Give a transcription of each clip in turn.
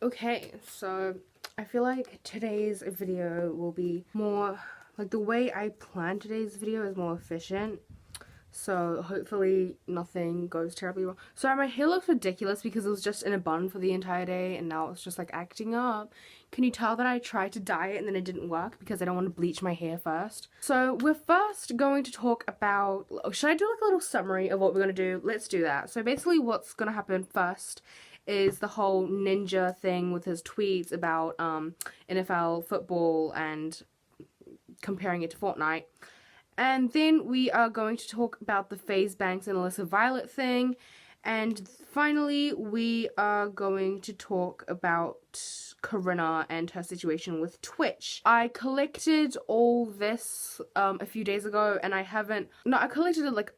Okay, so I feel like today's video will be more, like the way I plan today's video is more efficient. So hopefully nothing goes terribly wrong. Sorry, my hair looks ridiculous because it was just in a bun for the entire day and now it's just like acting up. Can you tell that I tried to dye it and then it didn't work because I don't want to bleach my hair first? So we're first going to talk about, should I do like a little summary of what we're going to do? Let's do that. So basically what's going to happen first is the whole ninja thing with his tweets about NFL football and comparing it to Fortnite. And then we are going to talk about the Faze Banks and Alissa Violet thing. And finally, we are going to talk about Corinna and her situation with Twitch. I collected all this a few days ago, and I collected it like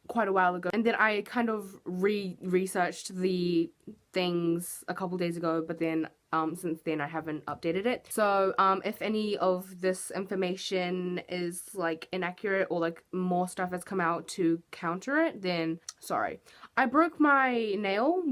quite a while ago. And then I kind of researched the things a couple days ago, but then since then I haven't updated it. So if any of this information is like inaccurate or like more stuff has come out to counter it, then sorry. I broke my nail.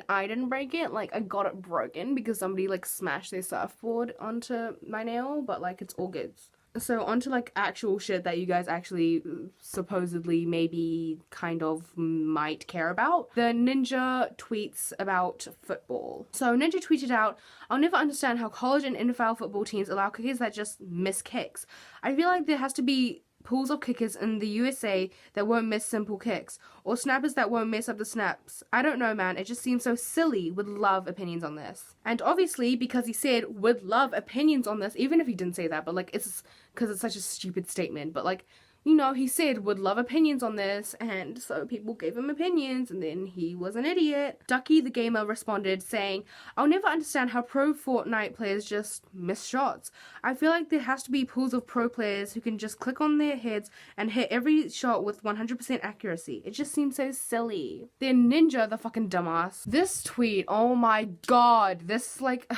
I didn't break it, like I got it broken because somebody like smashed their surfboard onto my nail, but like it's all good. So onto like actual shit that you guys actually supposedly maybe kind of might care about. The Ninja tweets about football. So Ninja tweeted out, "I'll never understand how college and NFL football teams allow kickers that just miss kicks. I feel like there has to be pools of kickers in the USA that won't miss simple kicks, or snappers that won't mess up the snaps. I don't know, man, it just seems so silly. Would love opinions on this." And obviously, because he said would love opinions on this, even if he didn't say that, but like it's because it's such a stupid statement, but like, you know, he said would love opinions on this, and so people gave him opinions, and then he was an idiot. Ducky the Gamer responded saying, "I'll never understand how pro Fortnite players just miss shots. I feel like there has to be pools of pro players who can just click on their heads and hit every shot with 100% accuracy. It just seems so silly." Then Ninja, the fucking dumbass. This tweet, oh my god, this like...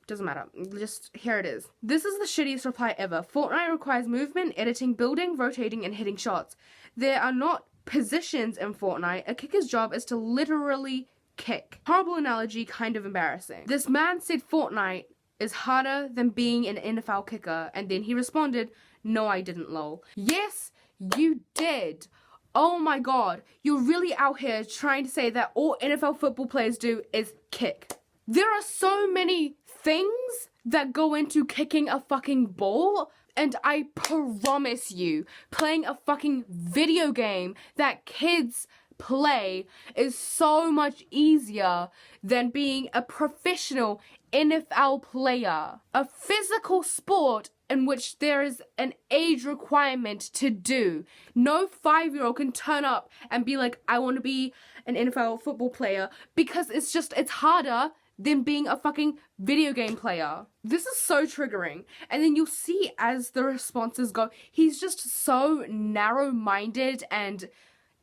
doesn't matter. Just, here it is. "This is the shittiest reply ever. Fortnite requires movement, editing, building, rotating, and hitting shots. There are not positions in Fortnite. A kicker's job is to literally kick." Horrible analogy, kind of embarrassing. This man said Fortnite is harder than being an NFL kicker, and then he responded, "No, I didn't, lol." Yes, you did. Oh my god. You're really out here trying to say that all NFL football players do is kick. There are so many things that go into kicking a fucking ball, and I promise you, playing a fucking video game that kids play is so much easier than being a professional NFL player. A physical sport in which there is an age requirement to do. No 5-year-old can turn up and be like, I want to be an NFL football player, because it's harder than being a fucking video game player. This is so triggering. And then you'll see as the responses go, he's just so narrow-minded and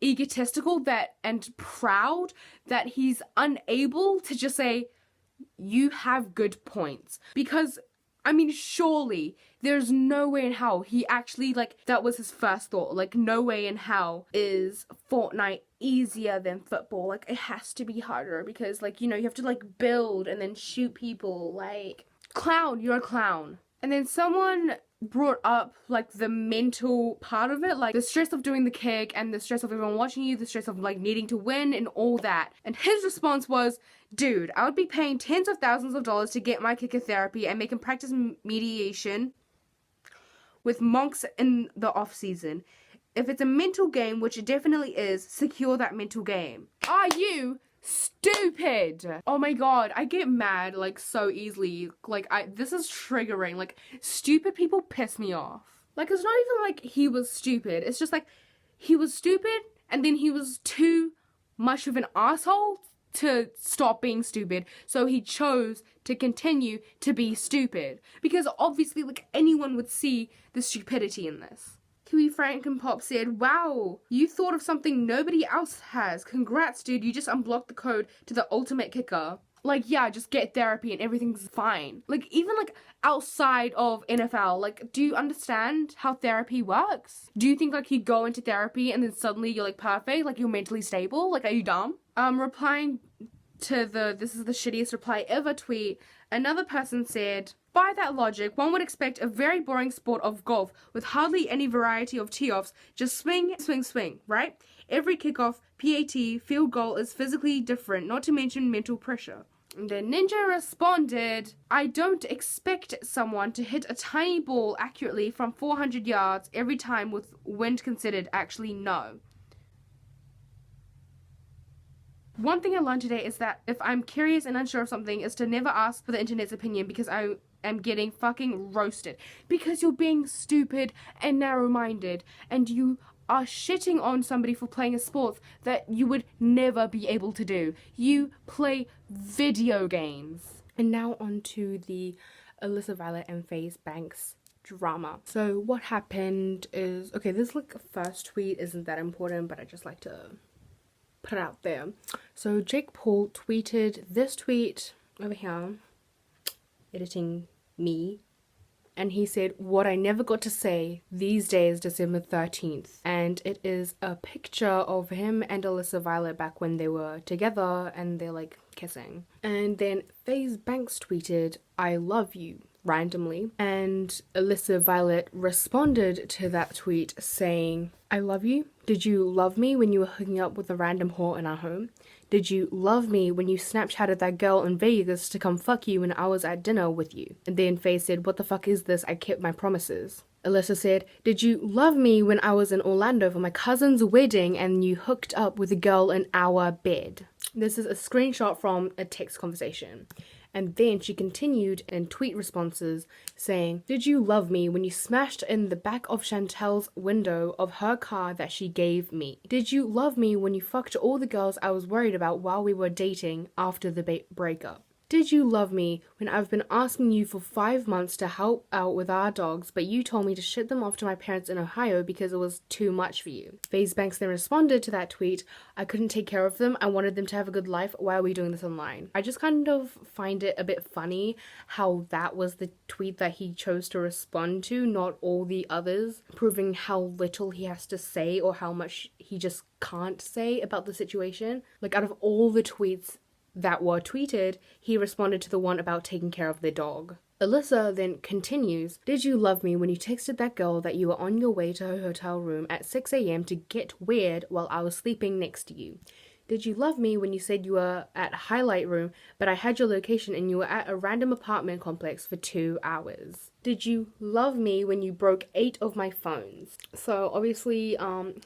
egotistical and proud that he's unable to just say, you have good points. Because, I mean, surely there's no way in hell he actually, like, that was his first thought. Like, no way in hell is Fortnite easier than football. Like, it has to be harder because, like, you know, you have to, like, build and then shoot people. Like, clown, you're a clown. And then someone brought up, like, the mental part of it, like the stress of doing the kick and the stress of everyone watching you, the stress of, like, needing to win and all that. And his response was, "Dude, I would be paying tens of thousands of dollars to get my kicker therapy and make him practice mediation with monks in the off season. If it's a mental game, which it definitely is, secure that mental game." Are you stupid? Oh my god, I get mad like so easily. Like, this is triggering. Like, stupid people piss me off. Like, it's not even like he was stupid. It's just like he was stupid and then he was too much of an asshole to stop being stupid, so he chose to continue to be stupid. Because obviously, like, anyone would see the stupidity in this. Kiwi Frank and Pop said, "Wow, you thought of something nobody else has. Congrats, dude, you just unblocked the code to the ultimate kicker." Like, yeah, just get therapy and everything's fine. Like, even, like, outside of NFL, like, do you understand how therapy works? Do you think, like, you go into therapy and then suddenly you're, like, perfect? Like, you're mentally stable? Like, are you dumb? Replying to the "this is the shittiest reply ever" tweet, another person said, "By that logic, one would expect a very boring sport of golf with hardly any variety of tee-offs, just swing, swing, swing, right? Every kickoff, PAT, field goal is physically different, not to mention mental pressure." And then Ninja responded, "I don't expect someone to hit a tiny ball accurately from 400 yards every time with wind considered. Actually, no. One thing I learned today is that if I'm curious and unsure of something is to never ask for the internet's opinion, because I am getting fucking roasted. Because you're being stupid and narrow-minded and you are shitting on somebody for playing a sport that you would never be able to do. You play video games." And now on to the Alissa Violet and Faze Banks drama. So what happened is, okay, this like first tweet isn't that important, but I just like to put it out there. So Jake Paul tweeted this tweet over here, editing me, and he said, "What I never got to say these days, December 13th. And it is a picture of him and Alissa Violet back when they were together and they're like kissing. And then Faze Banks tweeted, "I love you," randomly. And Alissa Violet responded to that tweet saying, "I love you. Did you love me when you were hooking up with a random whore in our home? Did you love me when you Snapchatted that girl in Vegas to come fuck you when I was at dinner with you?" And then Faze said, "What the fuck is this? I kept my promises." Alissa said, "Did you love me when I was in Orlando for my cousin's wedding and you hooked up with a girl in our bed?" This is a screenshot from a text conversation. And then she continued in tweet responses saying, "Did you love me when you smashed in the back of Chantel's window of her car that she gave me? Did you love me when you fucked all the girls I was worried about while we were dating after the breakup? Did you love me when I've been asking you for 5 months to help out with our dogs, but you told me to ship them off to my parents in Ohio because it was too much for you?" Faze Banks then responded to that tweet, "I couldn't take care of them. I wanted them to have a good life. Why are we doing this online?" I just kind of find it a bit funny how that was the tweet that he chose to respond to, not all the others, proving how little he has to say or how much he just can't say about the situation. Like, out of all the tweets that were tweeted, he responded to the one about taking care of their dog. Alissa then continues, "Did you love me when you texted that girl that you were on your way to her hotel room at 6 a.m. to get weird while I was sleeping next to you? Did you love me when you said you were at Highlight Room, but I had your location and you were at a random apartment complex for 2 hours? Did you love me when you broke 8 of my phones?" So obviously,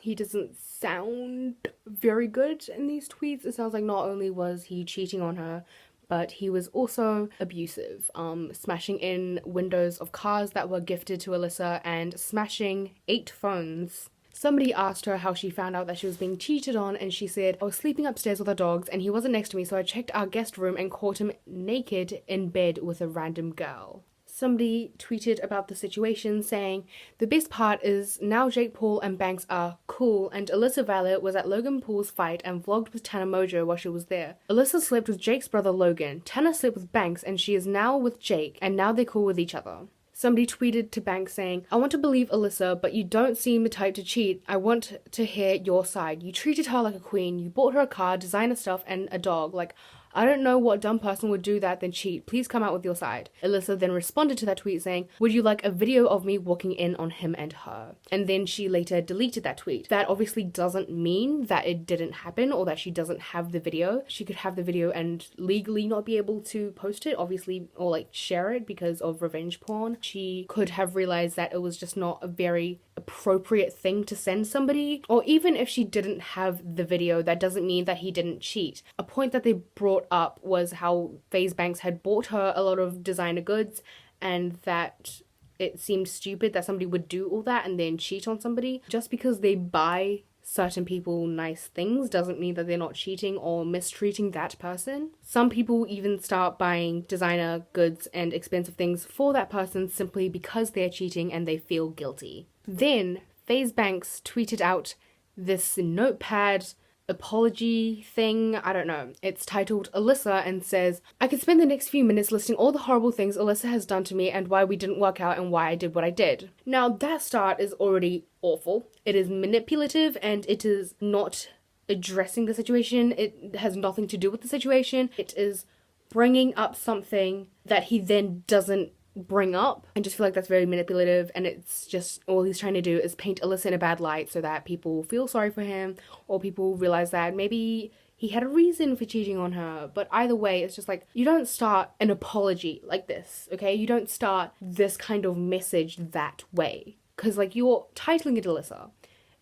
he doesn't sound very good in these tweets. It sounds like not only was he cheating on her, but he was also abusive, smashing in windows of cars that were gifted to Alissa and smashing 8 phones. Somebody asked her how she found out that she was being cheated on, and she said, "I was sleeping upstairs with our dogs and he wasn't next to me, so I checked our guest room and caught him naked in bed with a random girl." Somebody tweeted about the situation saying, "The best part is now Jake Paul and Banks are cool, and Alissa Violet was at Logan Paul's fight and vlogged with Tana Mojo while she was there. Alissa slept with Jake's brother Logan. Tana slept with Banks and she is now with Jake, and now they're cool with each other." Somebody tweeted to Banks saying, "I want to believe Alissa, but you don't seem the type to cheat. I want to hear your side. You treated her like a queen. You bought her a car, designer stuff, and a dog. Like, I don't know what dumb person would do that then cheat. Please come out with your side." Alissa then responded to that tweet saying, "Would you like a video of me walking in on him and her?" And then she later deleted that tweet. That obviously doesn't mean that it didn't happen or that she doesn't have the video. She could have the video and legally not be able to post it, obviously, or like share it because of revenge porn. She could have realized that it was just not a very appropriate thing to send somebody. Or even if she didn't have the video, that doesn't mean that he didn't cheat. A point that they brought up was how Faze Banks had bought her a lot of designer goods and that it seemed stupid that somebody would do all that and then cheat on somebody. Just because they buy certain people nice things doesn't mean that they're not cheating or mistreating that person. Some people even start buying designer goods and expensive things for that person simply because they're cheating and they feel guilty. Then Faze Banks tweeted out this notepad apology thing, I don't know. It's titled Alissa and says, "I could spend the next few minutes listing all the horrible things Alissa has done to me and why we didn't work out and why I did what I did." Now that start is already awful. It is manipulative and it is not addressing the situation. It has nothing to do with the situation. It is bringing up something that he then doesn't bring up. I just feel like that's very manipulative, and it's just all he's trying to do is paint Alissa in a bad light so that people feel sorry for him, or people realize that maybe he had a reason for cheating on her. But either way, it's just like, you don't start an apology like this, okay? You don't start this kind of message that way, because like, you're titling it Alissa,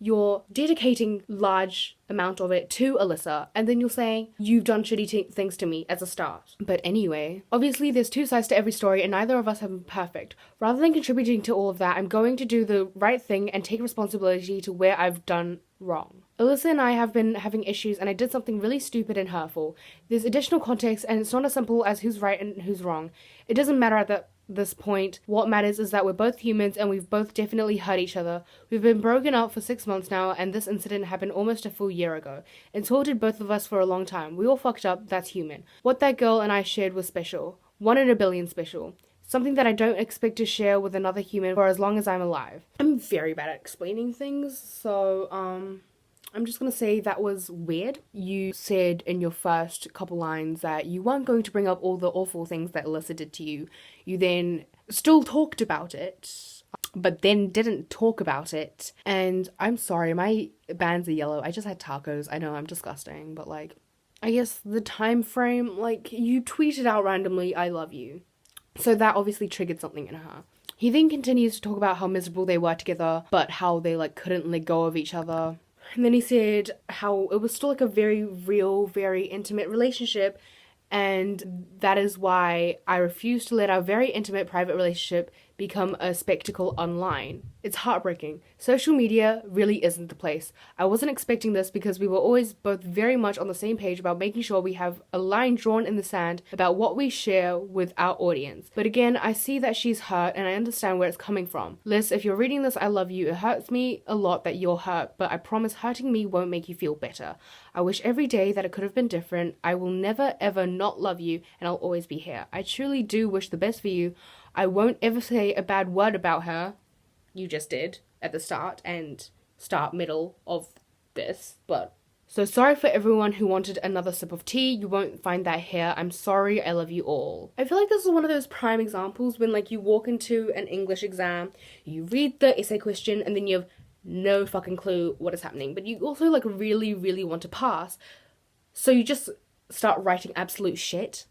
you're dedicating large amount of it to Alissa, and then you're saying you've done shitty things to me as a start. But anyway, obviously there's two sides to every story, and neither of us have been perfect. Rather than contributing to all of that, I'm going to do the right thing and take responsibility to where I've done wrong. Alyssa and I have been having issues, and I did something really stupid and hurtful. There's additional context, and it's not as simple as who's right and who's wrong. It doesn't matter at this point. What matters is that we're both humans, and we've both definitely hurt each other. We've been broken up for 6 months now, and this incident happened almost a full year ago. It's haunted both of us for a long time. We all fucked up, that's human. What that girl and I shared was special. 1 in a billion special. Something that I don't expect to share with another human for as long as I'm alive. I'm very bad at explaining things, so I'm just gonna say that was weird. You said in your first couple lines that you weren't going to bring up all the awful things that Alyssa did to you. You then still talked about it, but then didn't talk about it. And I'm sorry, my bands are yellow. I just had tacos. I know I'm disgusting, but like, I guess the time frame, like, you tweeted out randomly, I love you. So that obviously triggered something in her. He then continues to talk about how miserable they were together, but how they like couldn't let go of each other. And then he said how it was still like a very real, very intimate relationship, and that is why I refuse to let our very intimate private relationship become a spectacle online. It's heartbreaking. Social media really isn't the place. I wasn't expecting this because we were always both very much on the same page about making sure we have a line drawn in the sand about what we share with our audience. But again, I see that she's hurt, and I understand where it's coming from. Liz, if you're reading this, I love you. It hurts me a lot that you're hurt, but I promise hurting me won't make you feel better. I wish every day that it could have been different. I will never ever not love you, and I'll always be here. I truly do wish the best for you. I won't ever say a bad word about her. You just did at the start and middle of this, but so sorry for everyone who wanted another sip of tea. You won't find that here. I'm sorry. I love you all. I feel like this is one of those prime examples when like you walk into an English exam, you read the essay question, and then you have no fucking clue what is happening, but you also like really, really want to pass. So you just start writing absolute shit.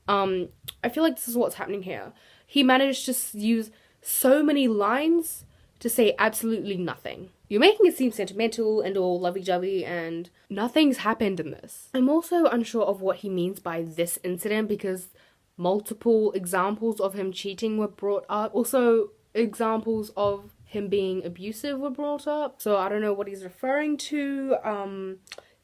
I feel like this is what's happening here. He managed to use so many lines to say absolutely nothing. You're making it seem sentimental and all lovey-dovey, and nothing's happened in this. I'm also unsure of what he means by this incident, because multiple examples of him cheating were brought up. Also, examples of him being abusive were brought up. So I don't know what he's referring to.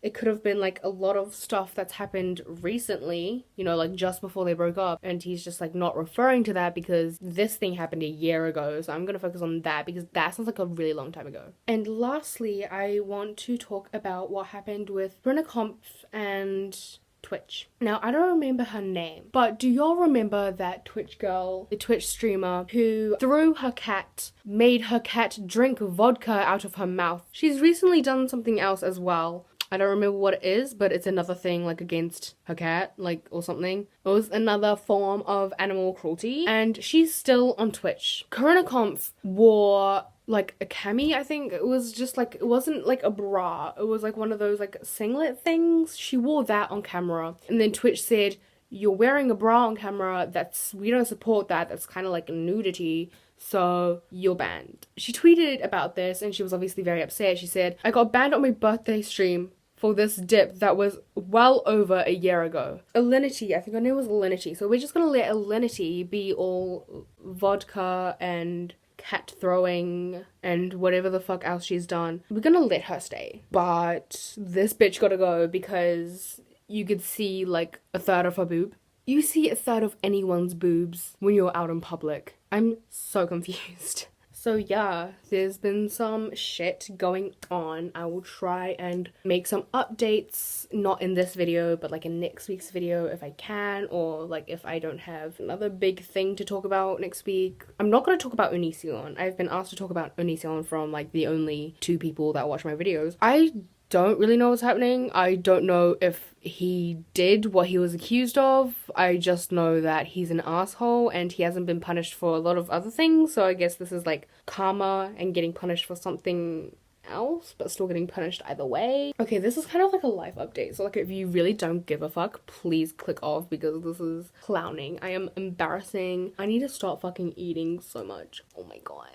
It could have been like a lot of stuff that's happened recently, you know, like just before they broke up, and he's just like not referring to that because this thing happened a year ago. So I'm gonna focus on that because that sounds like a really long time ago. And lastly, I want to talk about what happened with Corinna Kopf and Twitch. Now, I don't remember her name, but do y'all remember that Twitch girl, the Twitch streamer who threw her cat, made her cat drink vodka out of her mouth? She's recently done something else as well. I don't remember what it is, but it's another thing like against her cat, like, or something. It was another form of animal cruelty, and she's still on Twitch. Corinna Kopf wore like a cami, I think. It was just like, it wasn't like a bra. It was like one of those like singlet things. She wore that on camera, and then Twitch said, you're wearing a bra on camera, we don't support that, that's kind of like nudity, so you're banned. She tweeted about this, and she was obviously very upset. She said, I got banned on my birthday stream for this dip that was well over a year ago. Alinity, I think her name was Alinity. So we're just gonna let Alinity be all vodka and cat throwing and whatever the fuck else she's done. We're gonna let her stay. But this bitch gotta go because you could see like a third of her boob. You see a third of anyone's boobs when you're out in public. I'm so confused. So yeah, there's been some shit going on. I will try and make some updates, not in this video, but like in next week's video if I can, or like if I don't have another big thing to talk about next week. I'm not going to talk about Onision. I've been asked to talk about Onision from like the only 2 people that watch my videos. I don't really know what's happening. I don't know if he did what he was accused of. I just know that he's an asshole and he hasn't been punished for a lot of other things. So I guess this is like karma and getting punished for something else, but still getting punished either way. Okay, this is kind of like a life update. So like if you really don't give a fuck, please click off because this is clowning. I am embarrassing. I need to stop fucking eating so much. Oh my god.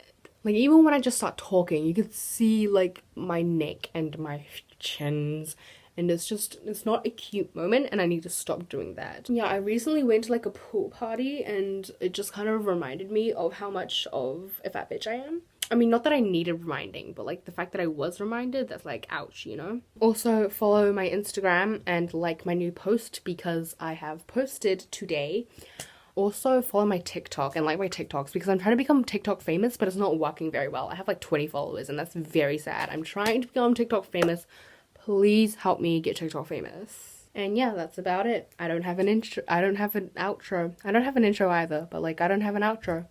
Like, even when I just start talking, you can see, like, my neck and my chins. And it's not a cute moment, and I need to stop doing that. Yeah, I recently went to, like, a pool party, and it just kind of reminded me of how much of a fat bitch I am. I mean, not that I needed reminding, but, like, the fact that I was reminded, that's, like, ouch, you know? Also, follow my Instagram and like my new post because I have posted today. Also, follow my TikTok and like my TikToks because I'm trying to become TikTok famous, but it's not working very well. I have like 20 followers and that's very sad. I'm trying to become TikTok famous. Please help me get TikTok famous. And yeah, that's about it. I don't have an intro. I don't have an outro. I don't have an intro either, but like I don't have an outro.